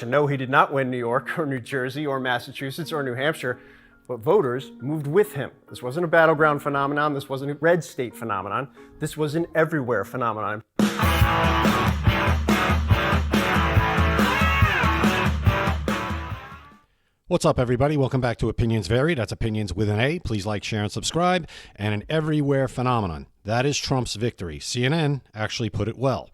No, he did not win New York or New Jersey or Massachusetts or New Hampshire, but voters moved with him. This wasn't a battleground phenomenon. This wasn't a red state phenomenon. This was an everywhere phenomenon. What's up, everybody? Welcome back to Opinions Vary. That's Opinions with an A. Please like, share, and subscribe. And an everywhere phenomenon. That is Trump's victory. CNN actually put it well.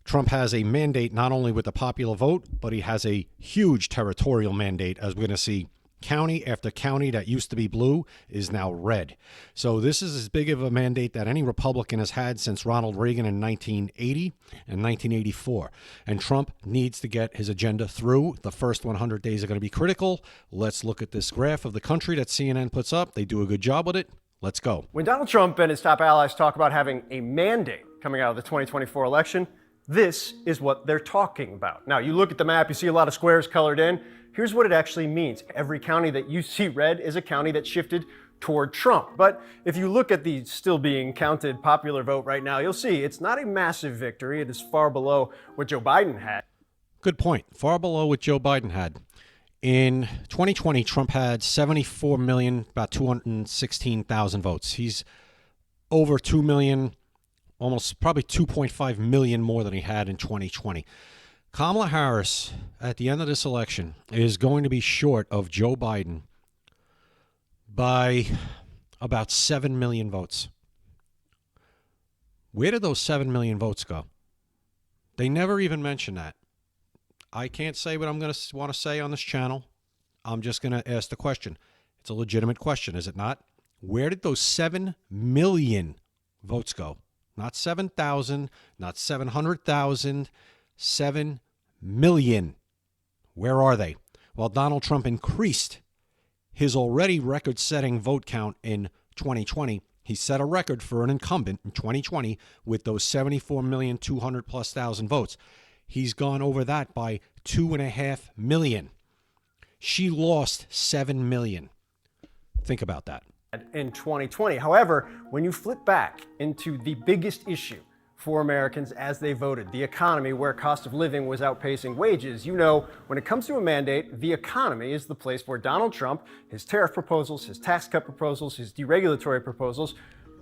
Trump has a mandate not only with the popular vote, but he has a huge territorial mandate, as we're going to see. County after county that used to be blue is now red. So this is as big of a mandate that any Republican has had since Ronald Reagan in 1980 and 1984. And Trump needs to get his agenda through. The first 100 days are going to be critical. Let's look at this graph of the country that CNN puts up. They do a good job with it. Let's go. When Donald Trump and his top allies talk about having a mandate coming out of the 2024 election, this is what they're talking about. Now, you look at the map, you see a lot of squares colored in. Here's what it actually means. Every county that you see red is a county that shifted toward Trump. But if you look at the still being counted popular vote right now, you'll see it's not a massive victory. It is far below what Joe Biden had. Good point. Far below what Joe Biden had. In 2020, Trump had 74 million, about 216,000 votes. He's over 2 million, almost probably 2.5 million more than he had in 2020. Kamala Harris, at the end of this election, is going to be short of Joe Biden by about 7 million votes. Where did those 7 million votes go? They never even mention that. I can't say what I'm going to want to say on this channel. I'm just going to ask the question. It's a legitimate question, is it not? Where did those 7 million votes go? Not 7,000, not 700,000, 7 million. Where are they? Well, Donald Trump increased his already record-setting vote count in 2020. He set a record for an incumbent in 2020 with those 74,200,000+ votes. He's gone over that by 2.5 million. She lost 7 million. Think about that. In 2020. However, when you flip back into the biggest issue for Americans as they voted, the economy, where cost of living was outpacing wages, you know, when it comes to a mandate, the economy is the place where Donald Trump, his tariff proposals, his tax cut proposals, his deregulatory proposals,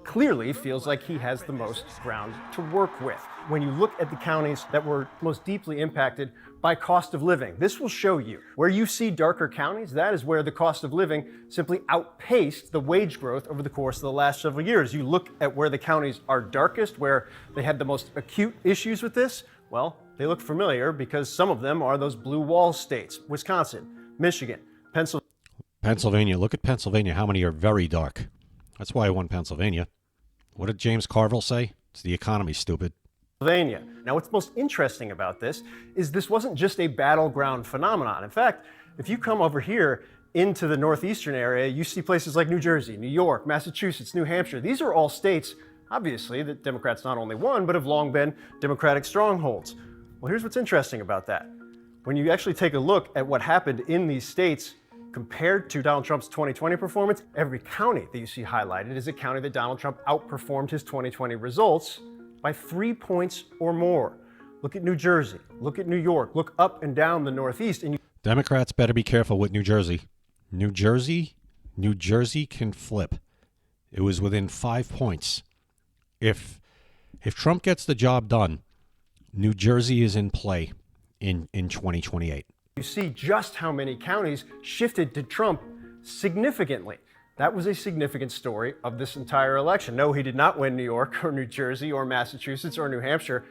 clearly feels like he has the most ground to work with. When you look at the counties that were most deeply impacted by cost of living, this will show you where you see darker counties. That is where the cost of living simply outpaced the wage growth over the course of the last several years. You look at where the counties are darkest, where they had the most acute issues with this. Well, they look familiar because some of them are those blue wall states: Wisconsin, Michigan, Pennsylvania. Look at Pennsylvania. How many are very dark? That's why I won Pennsylvania. What did James Carville say? It's the economy, stupid. Pennsylvania. Now, what's most interesting about this is this wasn't just a battleground phenomenon. In fact, if you come over here into the northeastern area, you see places like New Jersey, New York, Massachusetts, New Hampshire. These are all states, obviously, that Democrats not only won, but have long been Democratic strongholds. Well, here's what's interesting about that. When you actually take a look at what happened in these states compared to Donald Trump's 2020 performance, every county that you see highlighted is a county that Donald Trump outperformed his 2020 results by 3 points or more. Look at New Jersey, look at New York, look up and down the Northeast. And Democrats better be careful with New Jersey. New Jersey can flip. It was within 5 points. If Trump gets the job done, New Jersey is in play in 2028. You see just how many counties shifted to Trump significantly. That was a significant story of this entire election. No, he did not win New York or New Jersey or Massachusetts or New Hampshire,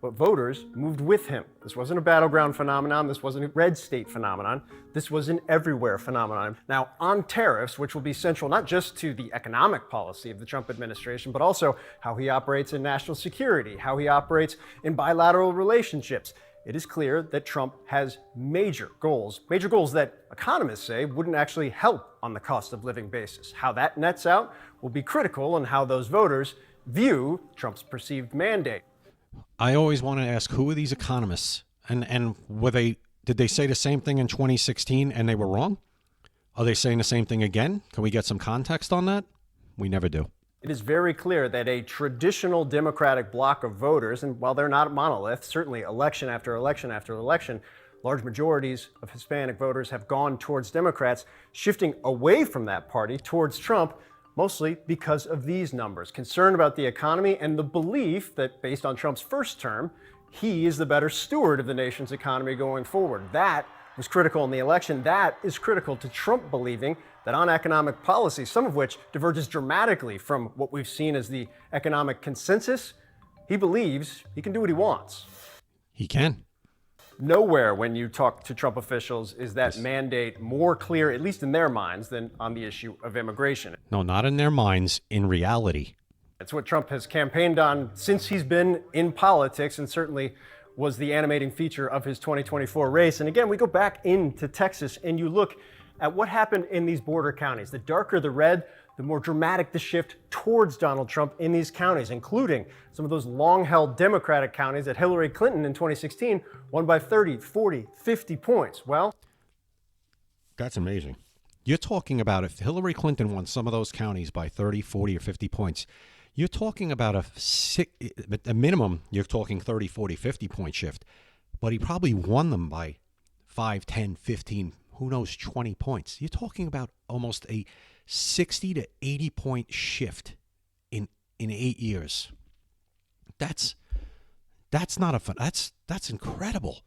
but voters moved with him. This wasn't a battleground phenomenon. This wasn't a red state phenomenon. This was an everywhere phenomenon. Now, on tariffs, which will be central not just to the economic policy of the Trump administration, but also how he operates in national security, how he operates in bilateral relationships, it is clear that Trump has major goals that economists say wouldn't actually help on the cost of living basis. How that nets out will be critical in how those voters view Trump's perceived mandate. I always want to ask, who are these economists? And did they say the same thing in 2016 and they were wrong? Are they saying the same thing again? Can we get some context on that? We never do. It is very clear that a traditional Democratic bloc of voters, and while they're not a monolith, certainly election after election after election, Large majorities of Hispanic voters have gone towards Democrats, shifting away from that party towards Trump, mostly because of these numbers. Concern about the economy and the belief that, based on Trump's first term, he is the better steward of the nation's economy going forward. That was critical in the election. That is critical to Trump believing that on economic policy, some of which diverges dramatically from what we've seen as the economic consensus, he believes he can do what he wants. He can. Nowhere when you talk to Trump officials is that mandate more clear, at least in their minds, than on the issue of immigration. No, not in their minds, in reality. It's what Trump has campaigned on since he's been in politics, and certainly was the animating feature of his 2024 race. And again, we go back into Texas and you look at what happened in these border counties. The darker the red, the more dramatic the shift towards Donald Trump in these counties, including some of those long-held Democratic counties that Hillary Clinton in 2016 won by 30, 40, 50 points. Well, that's amazing. You're talking about if Hillary Clinton won some of those counties by 30, 40, or 50 points, you're talking about a minimum, you're talking 30, 40, 50 point shift, but he probably won them by 5, 10, 15, who knows, 20 points. You're talking about almost a 60 to 80 point shift in 8 years. That's not a fun. That's incredible.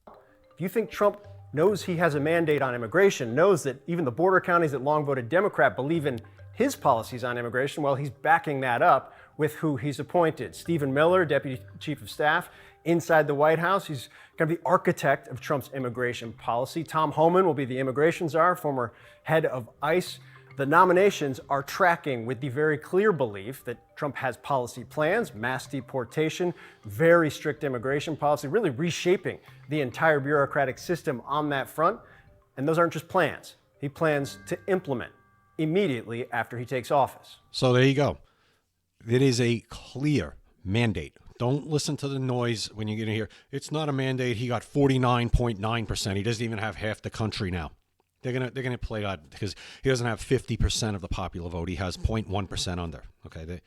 If you think Trump knows he has a mandate on immigration, knows that even the border counties that long voted Democrat believe in his policies on immigration, well, he's backing that up with who he's appointed. Stephen Miller, Deputy Chief of Staff inside the White House. He's going to be the architect of Trump's immigration policy. Tom Homan will be the immigration czar, former head of ICE. The nominations are tracking with the very clear belief that Trump has policy plans, mass deportation, very strict immigration policy, really reshaping the entire bureaucratic system on that front. And those aren't just plans. He plans to implement immediately after he takes office. So there you go. It is a clear mandate. Don't listen to the noise when you get in here. It's not a mandate. He got 49.9%. He doesn't even have half the country now. They're gonna play that because he doesn't have 50% of the popular vote. He has 0.1% under. Okay,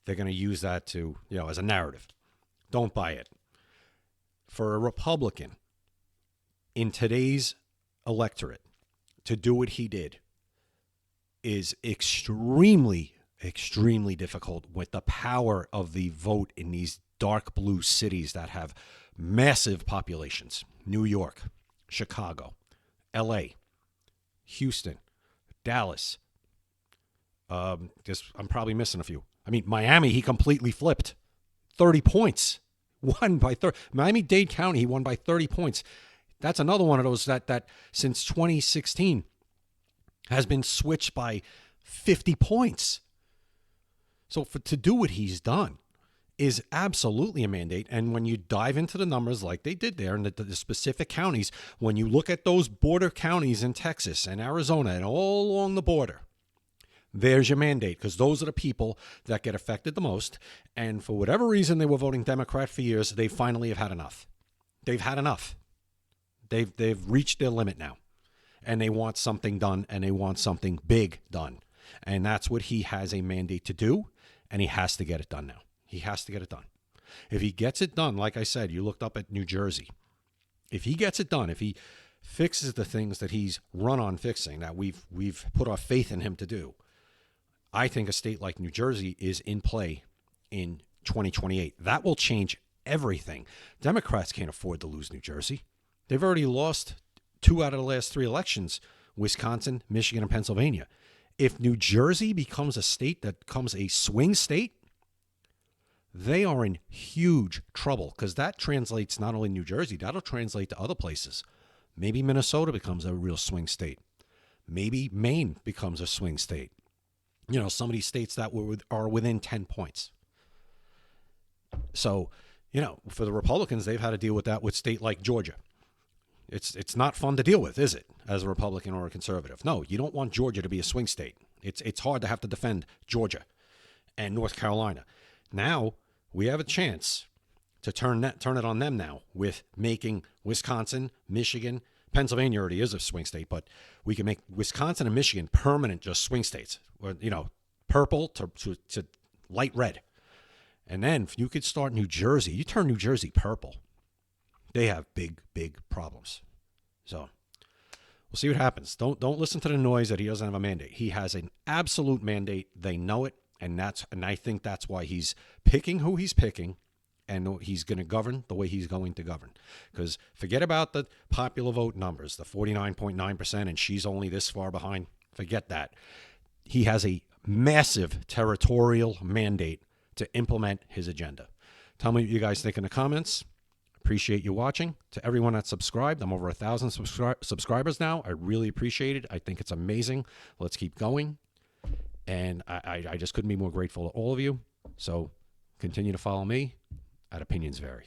they're gonna use that to, as a narrative. Don't buy it. For a Republican in today's electorate to do what he did is extremely, extremely difficult with the power of the vote in these dark blue cities that have massive populations. New York, Chicago, LA, Houston, Dallas. I'm probably missing a few. I mean, Miami, he completely flipped. 30 points. Won by 30. Miami-Dade County, he won by 30 points. That's another one of those that since 2016 has been switched by 50 points. So to do what he's done is absolutely a mandate. And when you dive into the numbers like they did there in the specific counties, when you look at those border counties in Texas and Arizona and all along the border, there's your mandate, because those are the people that get affected the most. And for whatever reason, they were voting Democrat for years. They finally have had enough. They've had enough. They've reached their limit now. And they want something done, and they want something big done. And that's what he has a mandate to do, and he has to get it done now. He has to get it done. If he gets it done, like I said, you looked up at New Jersey. If he gets it done, if he fixes the things that he's run on fixing, that we've put our faith in him to do, I think a state like New Jersey is in play in 2028. That will change everything. Democrats can't afford to lose New Jersey. They've already lost 2 out of the last 3 elections, Wisconsin, Michigan, and Pennsylvania. If New Jersey becomes a state that becomes a swing state, they are in huge trouble, because that translates not only New Jersey, that'll translate to other places. Maybe Minnesota becomes a real swing state. Maybe Maine becomes a swing state. Some of these states that are within 10 points. So, for the Republicans, they've had to deal with that with state like Georgia. It's not fun to deal with, is it, as a Republican or a conservative? No, you don't want Georgia to be a swing state. It's hard to have to defend Georgia and North Carolina. Now we have a chance to turn it on them now with making Wisconsin, Michigan, Pennsylvania already is a swing state, but we can make Wisconsin and Michigan permanent just swing states, or, purple to light red. And then if you could start New Jersey, you turn New Jersey purple. They have big, big problems. So we'll see what happens. Don't listen to the noise that he doesn't have a mandate. He has an absolute mandate. They know it, and I think that's why he's picking who he's picking, and he's going to govern the way he's going to govern. Because forget about the popular vote numbers, the 49.9%, and she's only this far behind. Forget that. He has a massive territorial mandate to implement his agenda. Tell me what you guys think in the comments. Appreciate you watching. To everyone that's subscribed, I'm over 1,000 subscribers now. I really appreciate it. I think it's amazing. Let's keep going. And I just couldn't be more grateful to all of you. So continue to follow me at Opinions Vary.